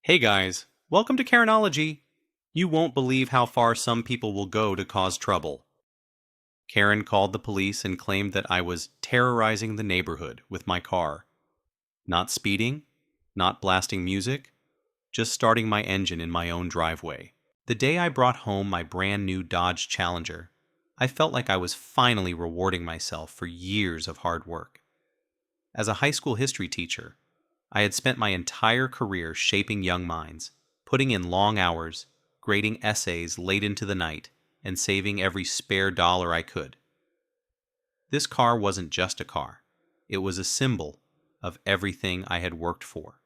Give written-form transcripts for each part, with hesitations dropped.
Hey guys, welcome to Karenology. You won't believe how far some people will go to cause trouble. Karen called the police and claimed that I was terrorizing the neighborhood with my car. Not speeding, not blasting music, just starting my engine in my own driveway. The day I brought home my brand new Dodge Challenger, I felt like I was finally rewarding myself for years of hard work. As a high school history teacher, I had spent my entire career shaping young minds, putting in long hours, grading essays late into the night, and saving every spare dollar I could. This car wasn't just a car. It was a symbol of everything I had worked for.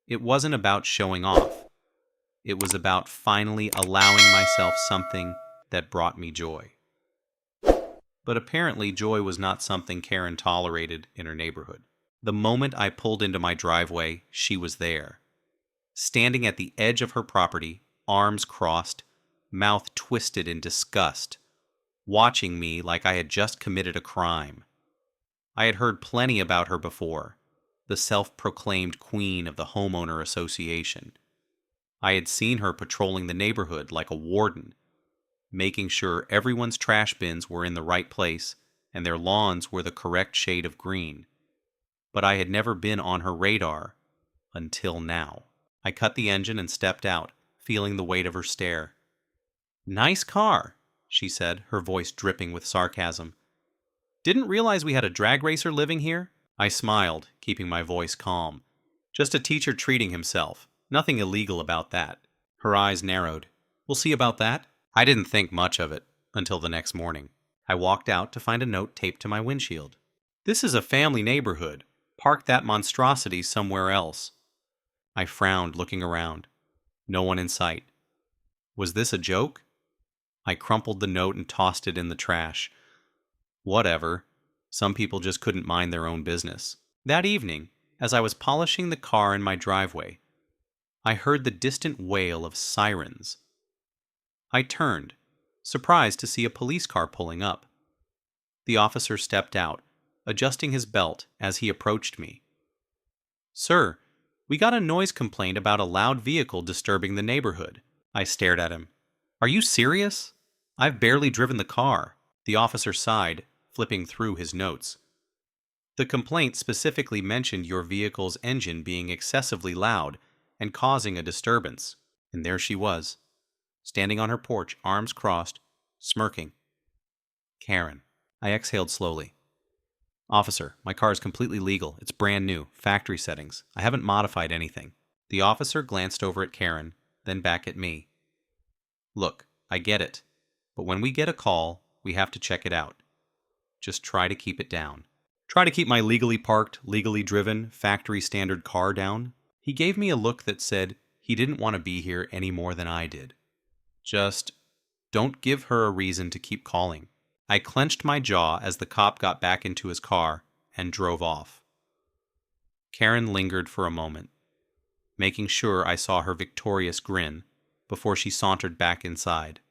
It wasn't about showing off. It was about finally allowing myself something that brought me joy. But apparently joy was not something Karen tolerated in her neighborhood. The moment I pulled into my driveway, she was there. Standing at the edge of her property, arms crossed, mouth twisted in disgust, watching me like I had just committed a crime. I had heard plenty about her before, the self-proclaimed queen of the homeowner association. I had seen her patrolling the neighborhood like a warden, making sure everyone's trash bins were in the right place and their lawns were the correct shade of green. But I had never been on her radar until now. I cut the engine and stepped out, feeling the weight of her stare. "Nice car," she said, her voice dripping with sarcasm. "Didn't realize we had a drag racer living here." I smiled, keeping my voice calm. "Just a teacher treating himself. Nothing illegal about that." Her eyes narrowed. "We'll see about that." I didn't think much of it until the next morning. I walked out to find a note taped to my windshield. "This is a family neighborhood. Park that monstrosity somewhere else." I frowned, looking around. No one in sight. Was this a joke? I crumpled the note and tossed it in the trash. Whatever. Some people just couldn't mind their own business. That evening, as I was polishing the car in my driveway, I heard the distant wail of sirens. I turned, surprised to see a police car pulling up. The officer stepped out, adjusting his belt as he approached me. "Sir, we got a noise complaint about a loud vehicle disturbing the neighborhood." I stared at him. "Are you serious? I've barely driven the car." The officer sighed, flipping through his notes. "The complaint specifically mentioned your vehicle's engine being excessively loud and causing a disturbance." And there she was, standing on her porch, arms crossed, smirking. Karen. I exhaled slowly. "Officer, my car is completely legal. It's brand new, factory settings. I haven't modified anything." The officer glanced over at Karen, then back at me. "Look, I get it, but when we get a call, we have to check it out. Just try to keep it down. Try to keep my legally parked, legally driven, factory standard car down." He gave me a look that said he didn't want to be here any more than I did. "Just don't give her a reason to keep calling." I clenched my jaw as the cop got back into his car and drove off. Karen lingered for a moment, making sure I saw her victorious grin before she sauntered back inside.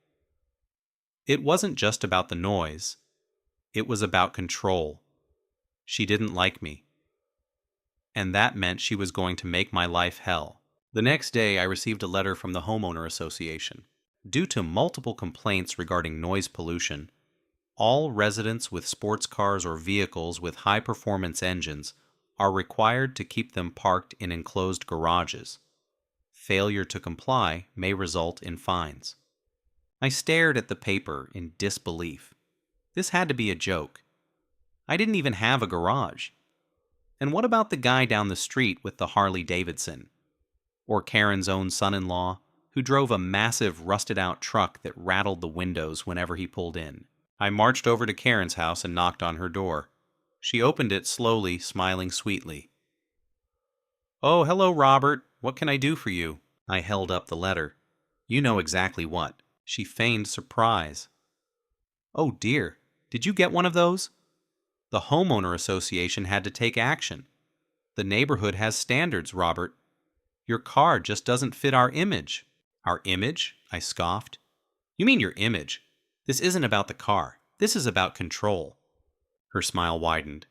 It wasn't just about the noise. It was about control. She didn't like me. And that meant she was going to make my life hell. The next day, I received a letter from the homeowner association. Due to multiple complaints regarding noise pollution, all residents with sports cars or vehicles with high-performance engines are required to keep them parked in enclosed garages. Failure to comply may result in fines. I stared at the paper in disbelief. This had to be a joke. I didn't even have a garage. And what about the guy down the street with the Harley Davidson? Or Karen's own son-in-law, who drove a massive rusted-out truck that rattled the windows whenever he pulled in? I marched over to Karen's house and knocked on her door. She opened it slowly, smiling sweetly. "Oh, hello, Robert. What can I do for you?" I held up the letter. "You know exactly what." She feigned surprise. "Oh dear, did you get one of those?" "The homeowner association had to take action. The neighborhood has standards, Robert. Your car just doesn't fit our image." "Our image?" I scoffed. "You mean your image? This isn't about the car. This is about control." Her smile widened.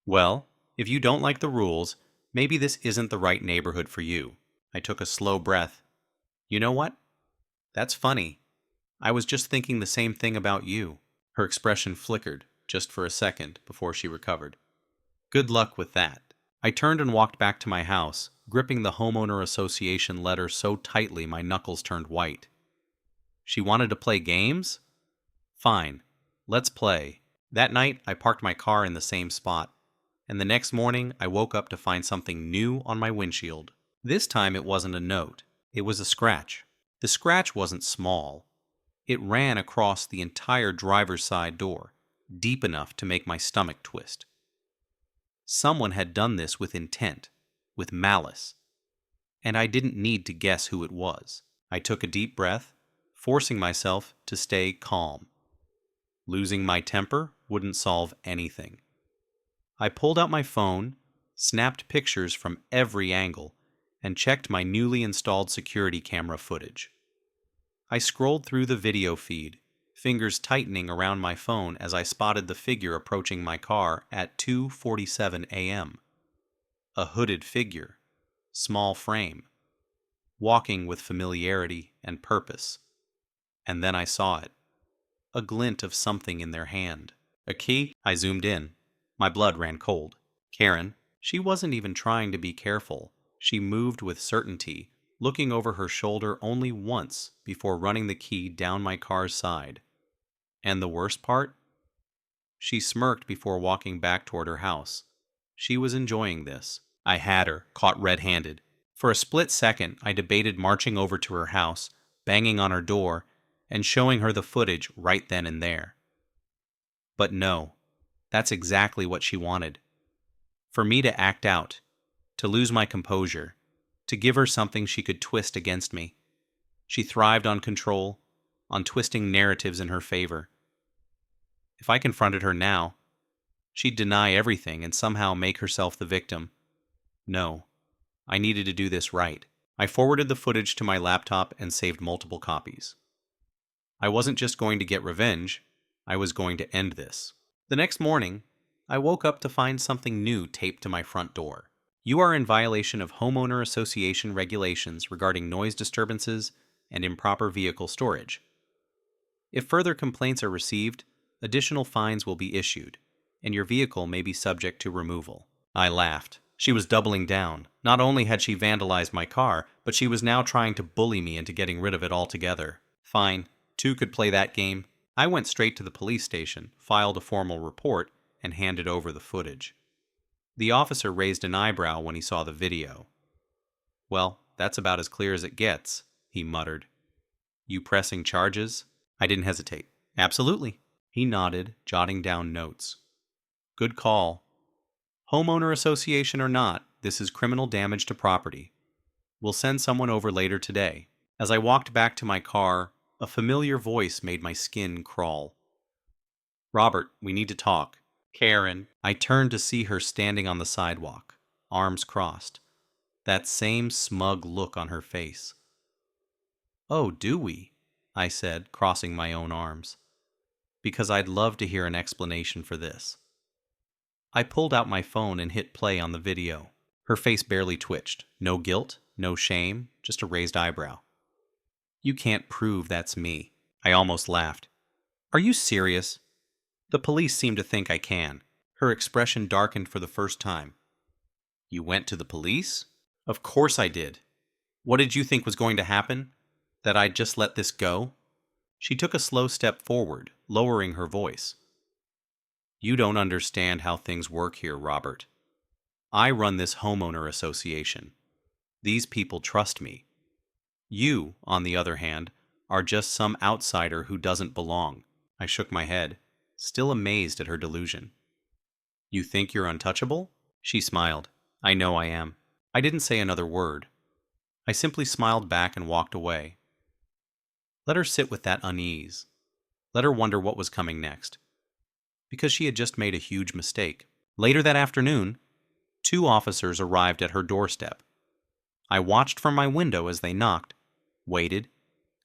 "Well, if you don't like the rules, maybe this isn't the right neighborhood for you." I took a slow breath. You know what? That's funny. I was just thinking the same thing about you. Her expression flickered just for a second before she recovered. Good luck with that. I turned and walked back to my house, gripping the homeowner association letter so tightly my knuckles turned white. She wanted to play games? Fine, let's play. That night, I parked my car in the same spot, and the next morning, I woke up to find something new on my windshield. This time, it wasn't a note. It was a scratch. The scratch wasn't small. It ran across the entire driver's side door, deep enough to make my stomach twist. Someone had done this with intent, with malice, and I didn't need to guess who it was. I took a deep breath, forcing myself to stay calm. Losing my temper wouldn't solve anything. I pulled out my phone, snapped pictures from every angle, and checked my newly installed security camera footage. I scrolled through the video feed, fingers tightening around my phone as I spotted the figure approaching my car at 2:47 a.m. A hooded figure, small frame, walking with familiarity and purpose. And then I saw it, a glint of something in their hand. A key? I zoomed in. My blood ran cold. Karen, she wasn't even trying to be careful. She moved with certainty, looking over her shoulder only once before running the key down my car's side. And the worst part? She smirked before walking back toward her house. She was enjoying this. I had her, caught red-handed. For a split second, I debated marching over to her house, banging on her door, and showing her the footage right then and there. But no, that's exactly what she wanted. For me to act out, to lose my composure, to give her something she could twist against me. She thrived on control, on twisting narratives in her favor. If I confronted her now, she'd deny everything and somehow make herself the victim. No, I needed to do this right. I forwarded the footage to my laptop and saved multiple copies. I wasn't just going to get revenge, I was going to end this. The next morning, I woke up to find something new taped to my front door. You are in violation of homeowner association regulations regarding noise disturbances and improper vehicle storage. If further complaints are received, additional fines will be issued, and your vehicle may be subject to removal. I laughed. She was doubling down. Not only had she vandalized my car, but she was now trying to bully me into getting rid of it altogether. Fine, two could play that game. I went straight to the police station, filed a formal report, and handed over the footage. The officer raised an eyebrow when he saw the video. Well, that's about as clear as it gets, he muttered. You pressing charges? I didn't hesitate. Absolutely. He nodded, jotting down notes. Good call. Homeowner association or not, this is criminal damage to property. We'll send someone over later today. As I walked back to my car, a familiar voice made my skin crawl. Robert, we need to talk. Karen. I turned to see her standing on the sidewalk, arms crossed. That same smug look on her face. Oh, do we? I said, crossing my own arms. Because I'd love to hear an explanation for this. I pulled out my phone and hit play on the video. Her face barely twitched. No guilt, no shame, just a raised eyebrow. You can't prove that's me. I almost laughed. Are you serious? The police seem to think I can. Her expression darkened for the first time. You went to the police? Of course I did. What did you think was going to happen? That I'd just let this go? She took a slow step forward, lowering her voice. You don't understand how things work here, Robert. I run this homeowner association. These people trust me. You, on the other hand, are just some outsider who doesn't belong. I shook my head, still amazed at her delusion. You think you're untouchable? She smiled. I know I am. I didn't say another word. I simply smiled back and walked away. Let her sit with that unease. Let her wonder what was coming next. Because she had just made a huge mistake. Later that afternoon, 2 officers arrived at her doorstep. I watched from my window as they knocked, waited,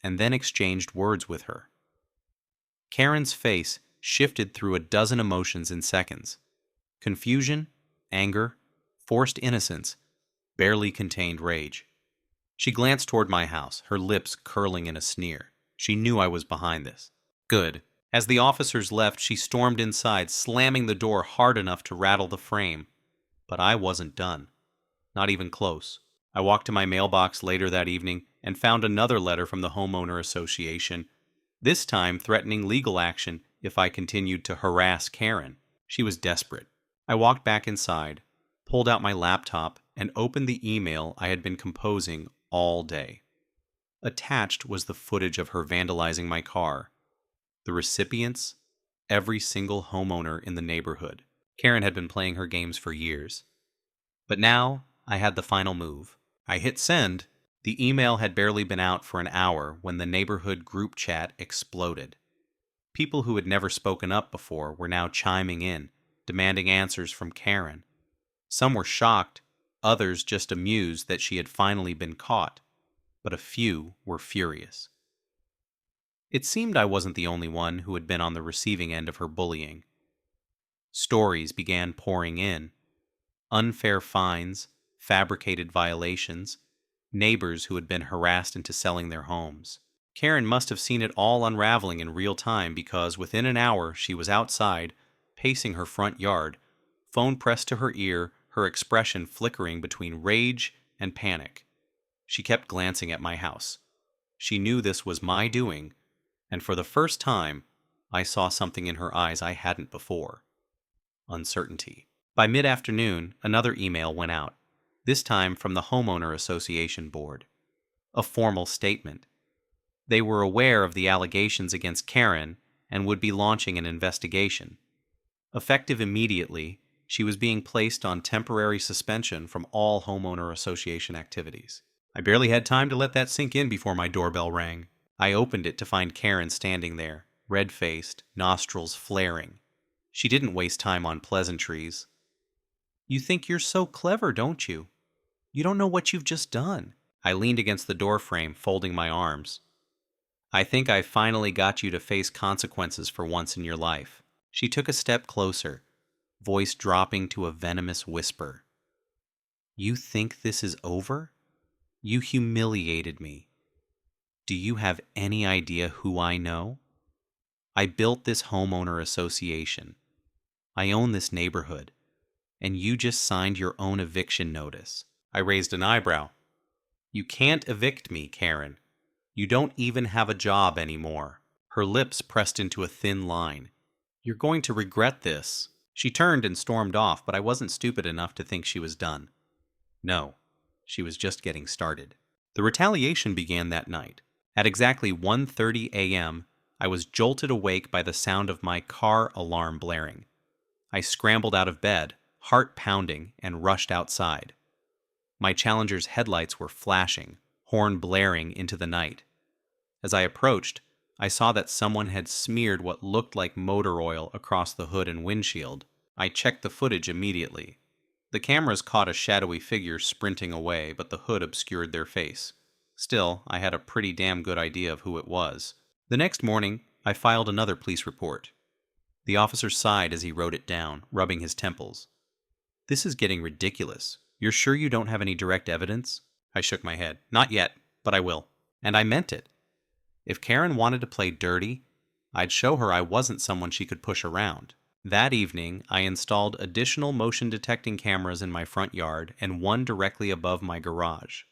and then exchanged words with her. Karen's face shifted through a dozen emotions in seconds. Confusion, anger, forced innocence, barely contained rage. She glanced toward my house, her lips curling in a sneer. She knew I was behind this. Good. As the officers left, she stormed inside, slamming the door hard enough to rattle the frame. But I wasn't done. Not even close. I walked to my mailbox later that evening and found another letter from the homeowner association, this time threatening legal action if I continued to harass Karen. She was desperate. I walked back inside, pulled out my laptop, and opened the email I had been composing all day. Attached was the footage of her vandalizing my car. The recipients, every single homeowner in the neighborhood. Karen had been playing her games for years. But now, I had the final move. I hit send. The email had barely been out for an hour when the neighborhood group chat exploded. People who had never spoken up before were now chiming in, demanding answers from Karen. Some were shocked, others just amused that she had finally been caught, but a few were furious. It seemed I wasn't the only one who had been on the receiving end of her bullying. Stories began pouring in. Unfair fines, fabricated violations, neighbors who had been harassed into selling their homes. Karen must have seen it all unraveling in real time because within an hour she was outside, pacing her front yard, phone pressed to her ear, her expression flickering between rage and panic. She kept glancing at my house. She knew this was my doing, and for the first time, I saw something in her eyes I hadn't before. Uncertainty. By mid-afternoon, another email went out, this time from the Homeowner Association Board. A formal statement. They were aware of the allegations against Karen and would be launching an investigation. Effective immediately, she was being placed on temporary suspension from all Homeowner Association activities. I barely had time to let that sink in before my doorbell rang. I opened it to find Karen standing there, red-faced, nostrils flaring. She didn't waste time on pleasantries. "You think you're so clever, don't you? You don't know what you've just done." I leaned against the doorframe, folding my arms. "I think I finally got you to face consequences for once in your life." She took a step closer, voice dropping to a venomous whisper. "You think this is over? You humiliated me. Do you have any idea who I know? I built this homeowner association. I own this neighborhood. And you just signed your own eviction notice." I raised an eyebrow. "You can't evict me, Karen. You don't even have a job anymore." Her lips pressed into a thin line. "You're going to regret this." She turned and stormed off, but I wasn't stupid enough to think she was done. No, she was just getting started. The retaliation began that night. At exactly 1:30 a.m., I was jolted awake by the sound of my car alarm blaring. I scrambled out of bed, heart pounding, and rushed outside. My Challenger's headlights were flashing, horn blaring into the night. As I approached, I saw that someone had smeared what looked like motor oil across the hood and windshield. I checked the footage immediately. The cameras caught a shadowy figure sprinting away, but the hood obscured their face. Still, I had a pretty damn good idea of who it was. The next morning, I filed another police report. The officer sighed as he wrote it down, rubbing his temples. "This is getting ridiculous. You're sure you don't have any direct evidence?" I shook my head. "Not yet, but I will." And I meant it. If Karen wanted to play dirty, I'd show her I wasn't someone she could push around. That evening, I installed additional motion-detecting cameras in my front yard and one directly above my garage.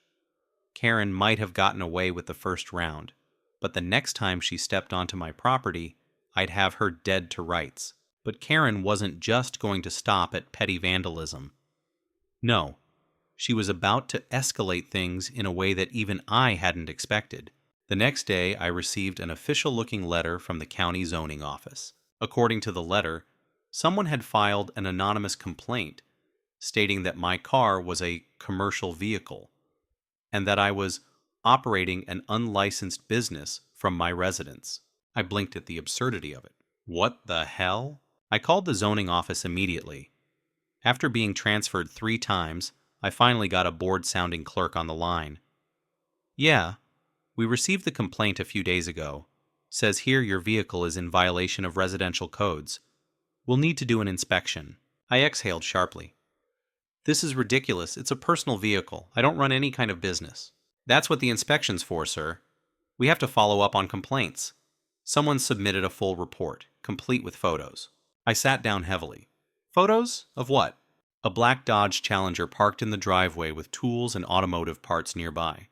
Karen might have gotten away with the first round, but the next time she stepped onto my property, I'd have her dead to rights. But Karen wasn't just going to stop at petty vandalism. No, she was about to escalate things in a way that even I hadn't expected. The next day, I received an official-looking letter from the county zoning office. According to the letter, someone had filed an anonymous complaint stating that my car was a commercial vehicle and that I was operating an unlicensed business from my residence. I blinked at the absurdity of it. What the hell? I called the zoning office immediately. After being transferred 3 times, I finally got a bored-sounding clerk on the line. "Yeah, we received the complaint a few days ago. Says here your vehicle is in violation of residential codes. We'll need to do an inspection." I exhaled sharply. "This is ridiculous. It's a personal vehicle. I don't run any kind of business." That's what the inspection's for, sir. We have to follow up on complaints. Someone submitted a full report, complete with photos. I sat down heavily. Photos? Of what? A black Dodge Challenger parked in the driveway with tools and automotive parts nearby.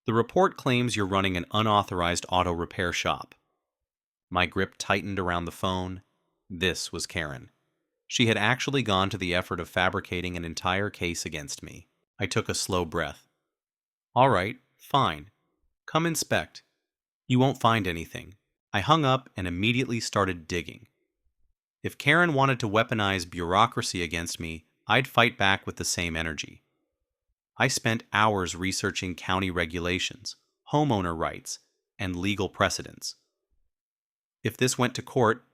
The report claims you're running an unauthorized auto repair shop. My grip tightened around the phone. This was Karen. She had actually gone to the effort of fabricating an entire case against me. I took a slow breath. All right, fine. Come inspect. You won't find anything. I hung up and immediately started digging. If Karen wanted to weaponize bureaucracy against me, I'd fight back with the same energy. I spent hours researching county regulations, homeowner rights, and legal precedents. If this went to court,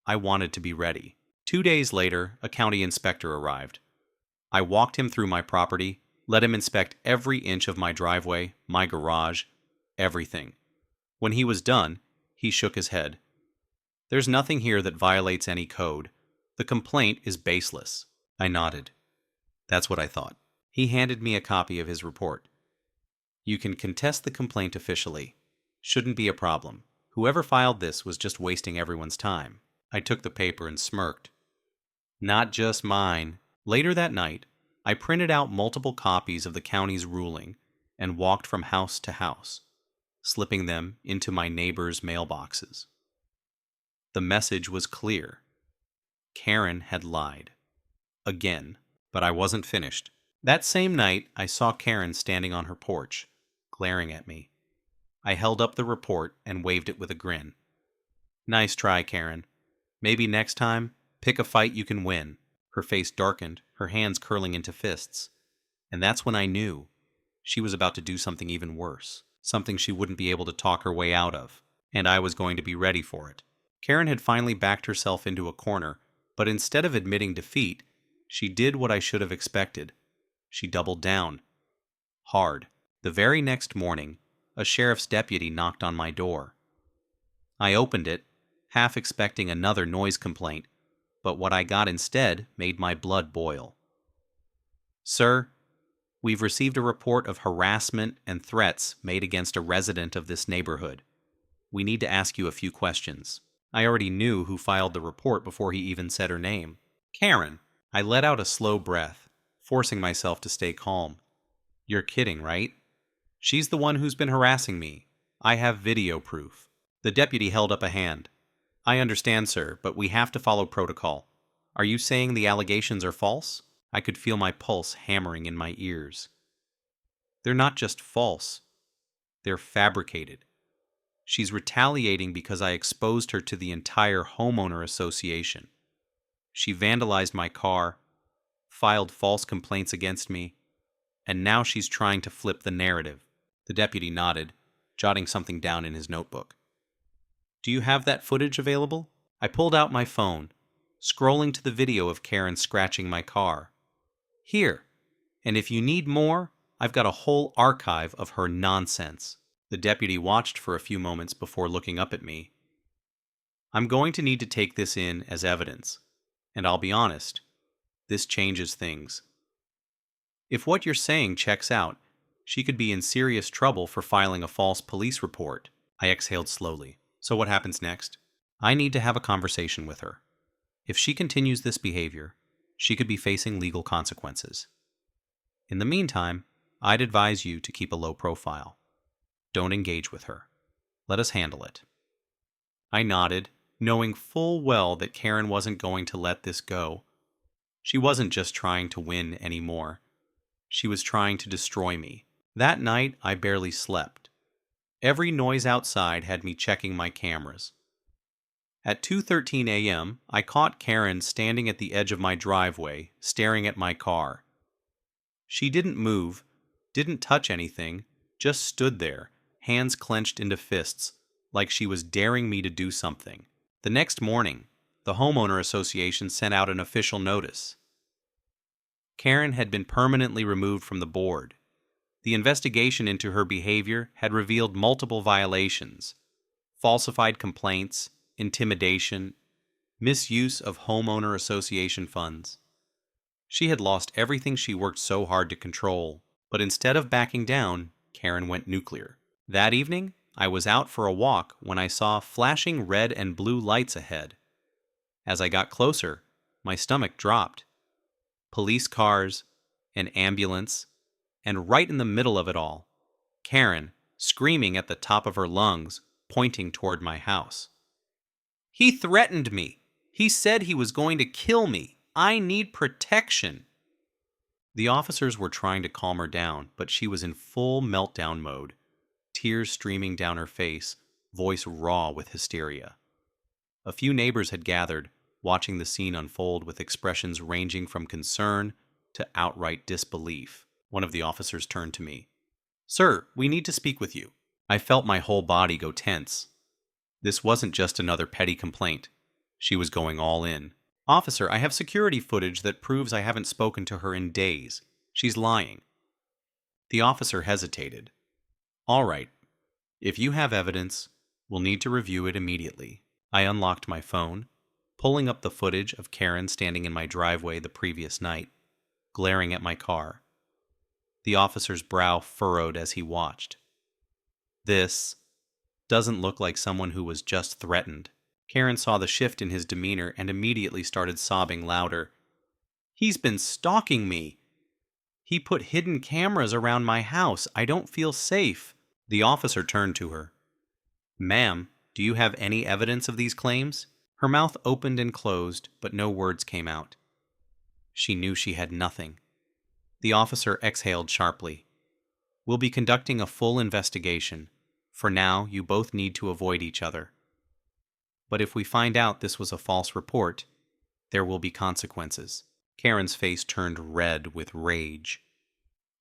I wanted to be ready. 2 days later, a county inspector arrived. I walked him through my property, let him inspect every inch of my driveway, my garage, everything. When he was done, he shook his head. There's nothing here that violates any code. The complaint is baseless. I nodded. That's what I thought. He handed me a copy of his report. You can contest the complaint officially. Shouldn't be a problem. Whoever filed this was just wasting everyone's time. I took the paper and smirked. Not just mine. Later that night, I printed out multiple copies of the county's ruling and walked from house to house, slipping them into my neighbors' mailboxes. The message was clear. Karen had lied. Again, but I wasn't finished. That same night, I saw Karen standing on her porch, glaring at me. I held up the report and waved it with a grin. Nice try, Karen. Maybe next time, pick a fight you can win. Her face darkened, her hands curling into fists. And that's when I knew she was about to do something even worse, something she wouldn't be able to talk her way out of, and I was going to be ready for it. Karen had finally backed herself into a corner, but instead of admitting defeat, she did what I should have expected. She doubled down. Hard. The very next morning, a sheriff's deputy knocked on my door. I opened it, half expecting another noise complaint, but what I got instead made my blood boil. Sir, we've received a report of harassment and threats made against a resident of this neighborhood. We need to ask you a few questions. I already knew who filed the report before he even said her name. Karen. I let out a slow breath, forcing myself to stay calm. You're kidding, right? She's the one who's been harassing me. I have video proof. The deputy held up a hand. I understand, sir, but we have to follow protocol. Are you saying the allegations are false? I could feel my pulse hammering in my ears. They're not just false. They're fabricated. She's retaliating because I exposed her to the entire homeowner association. She vandalized my car, filed false complaints against me, and now she's trying to flip the narrative. The deputy nodded, jotting something down in his notebook. Do you have that footage available? I pulled out my phone, scrolling to the video of Karen scratching my car. Here, and if you need more, I've got a whole archive of her nonsense. The deputy watched for a few moments before looking up at me. I'm going to need to take this in as evidence, and I'll be honest, this changes things. If what you're saying checks out, she could be in serious trouble for filing a false police report. I exhaled slowly. So what happens next? I need to have a conversation with her. If she continues this behavior, she could be facing legal consequences. In the meantime, I'd advise you to keep a low profile. Don't engage with her. Let us handle it. I nodded, knowing full well that Karen wasn't going to let this go. She wasn't just trying to win anymore. She was trying to destroy me. That night, I barely slept. Every noise outside had me checking my cameras. At 2:13 a.m., I caught Karen standing at the edge of my driveway, staring at my car. She didn't move, didn't touch anything, just stood there, hands clenched into fists, like she was daring me to do something. The next morning, the homeowner association sent out an official notice. Karen had been permanently removed from the board. The investigation into her behavior had revealed multiple violations: falsified complaints, intimidation, misuse of homeowner association funds. She had lost everything she worked so hard to control, but instead of backing down, Karen went nuclear. That evening, I was out for a walk when I saw flashing red and blue lights ahead. As I got closer, my stomach dropped. Police cars, an ambulance, and right in the middle of it all, Karen, screaming at the top of her lungs, pointing toward my house. "He threatened me. He said he was going to kill me. I need protection." The officers were trying to calm her down, but she was in full meltdown mode, tears streaming down her face, voice raw with hysteria. A few neighbors had gathered, watching the scene unfold with expressions ranging from concern to outright disbelief. One of the officers turned to me. "Sir, we need to speak with you." I felt my whole body go tense. This wasn't just another petty complaint. She was going all in. "Officer, I have security footage that proves I haven't spoken to her in days. She's lying." The officer hesitated. "All right. If you have evidence, we'll need to review it immediately." I unlocked my phone, pulling up the footage of Karen standing in my driveway the previous night, glaring at my car. The officer's brow furrowed as he watched. "This doesn't look like someone who was just threatened." Karen saw the shift in his demeanor and immediately started sobbing louder. "He's been stalking me. He put hidden cameras around my house. I don't feel safe." The officer turned to her. "Ma'am, do you have any evidence of these claims?" Her mouth opened and closed, but no words came out. She knew she had nothing. The officer exhaled sharply. "We'll be conducting a full investigation. For now, you both need to avoid each other. But if we find out this was a false report, there will be consequences." Karen's face turned red with rage.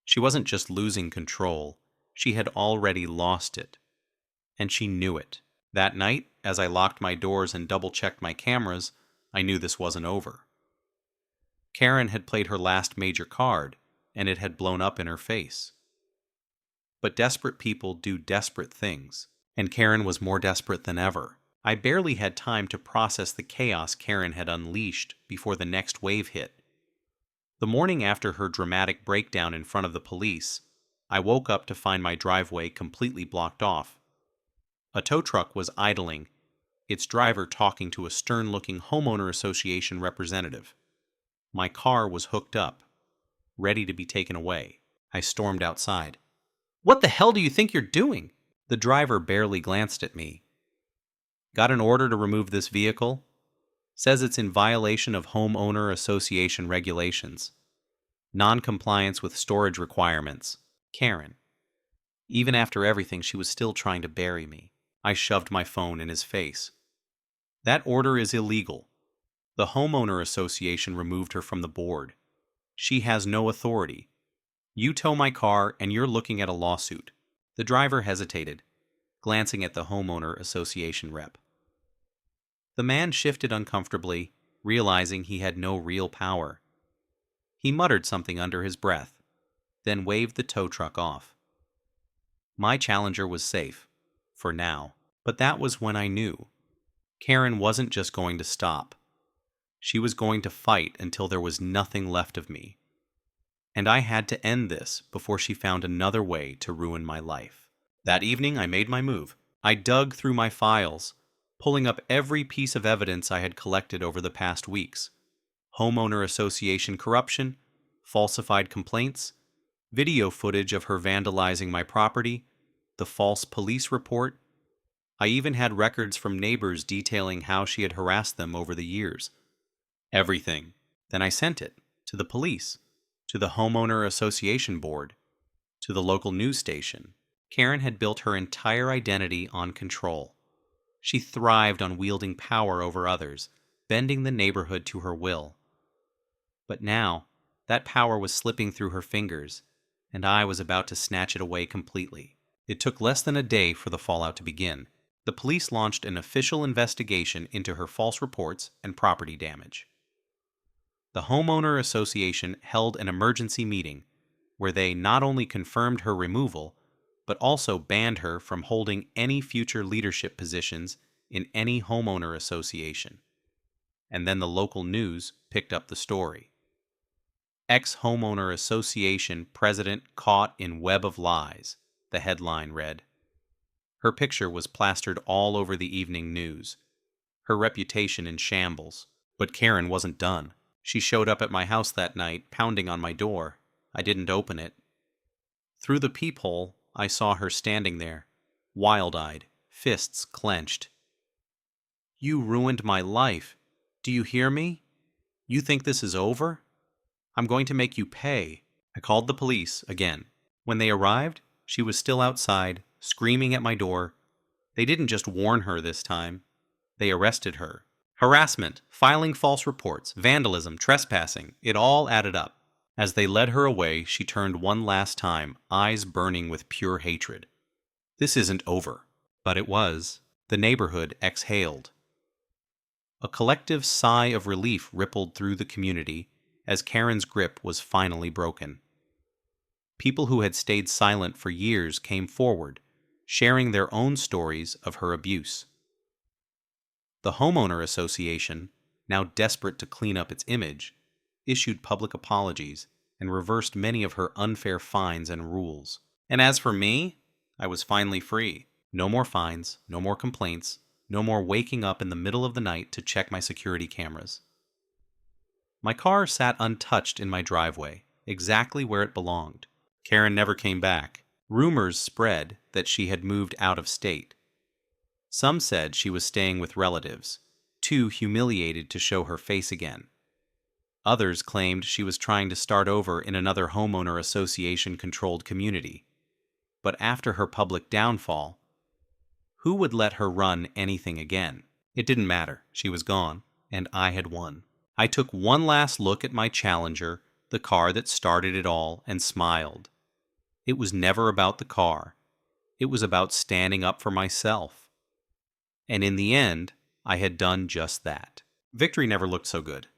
She wasn't just losing control, she had already lost it. And she knew it. That night, as I locked my doors and double-checked my cameras, I knew this wasn't over. Karen had played her last major card, and it had blown up in her face. But desperate people do desperate things, and Karen was more desperate than ever. I barely had time to process the chaos Karen had unleashed before the next wave hit. The morning after her dramatic breakdown in front of the police, I woke up to find my driveway completely blocked off. A tow truck was idling, its driver talking to a stern-looking homeowner association representative. My car was hooked up, ready to be taken away. I stormed outside. "What the hell do you think you're doing?" The driver barely glanced at me. "Got an order to remove this vehicle? Says it's in violation of homeowner association regulations. Non-compliance with storage requirements." Karen. Even after everything, she was still trying to bury me. I shoved my phone in his face. "That order is illegal. The homeowner association removed her from the board. She has no authority. You tow my car and you're looking at a lawsuit." The driver hesitated, glancing at the homeowner association rep. The man shifted uncomfortably, realizing he had no real power. He muttered something under his breath, then waved the tow truck off. My Challenger was safe, for now, but that was when I knew. Karen wasn't just going to stop. She was going to fight until there was nothing left of me. And I had to end this before she found another way to ruin my life. That evening, I made my move. I dug through my files, pulling up every piece of evidence I had collected over the past weeks. Homeowner association corruption, falsified complaints, video footage of her vandalizing my property, the false police report. I even had records from neighbors detailing how she had harassed them over the years. Everything. Then I sent it to the police, to the homeowner association board, to the local news station. Karen had built her entire identity on control. She thrived on wielding power over others, bending the neighborhood to her will. But now, that power was slipping through her fingers, and I was about to snatch it away completely. It took less than a day for the fallout to begin. The police launched an official investigation into her false reports and property damage. The homeowner association held an emergency meeting where they not only confirmed her removal, but also banned her from holding any future leadership positions in any homeowner association. And then the local news picked up the story. Ex-homeowner association president caught in web of lies. the headline read. Her picture was plastered all over the evening news, her reputation in shambles. But Karen wasn't done. She showed up at my house that night, pounding on my door. I didn't open it. Through the peephole, I saw her standing there, wild-eyed, fists clenched. "You ruined my life. Do you hear me? You think this is over? I'm going to make you pay." I called the police again. When they arrived, she was still outside, screaming at my door. They didn't just warn her this time. They arrested her. Harassment, filing false reports, vandalism, trespassing, it all added up. As they led her away, she turned one last time, eyes burning with pure hatred. This isn't over. But it was. The neighborhood exhaled. A collective sigh of relief rippled through the community as Karen's grip was finally broken. People who had stayed silent for years came forward, sharing their own stories of her abuse. The homeowner association, now desperate to clean up its image, issued public apologies and reversed many of her unfair fines and rules. And as for me, I was finally free. No more fines, no more complaints, no more waking up in the middle of the night to check my security cameras. My car sat untouched in my driveway, exactly where it belonged. Karen never came back. Rumors spread that she had moved out of state. Some said she was staying with relatives, too humiliated to show her face again. Others claimed she was trying to start over in another homeowner association-controlled community. But after her public downfall, who would let her run anything again? It didn't matter. She was gone, and I had won. I took one last look at my Challenger, the car that started it all, and smiled. It was never about the car. It was about standing up for myself. And in the end, I had done just that. Victory never looked so good.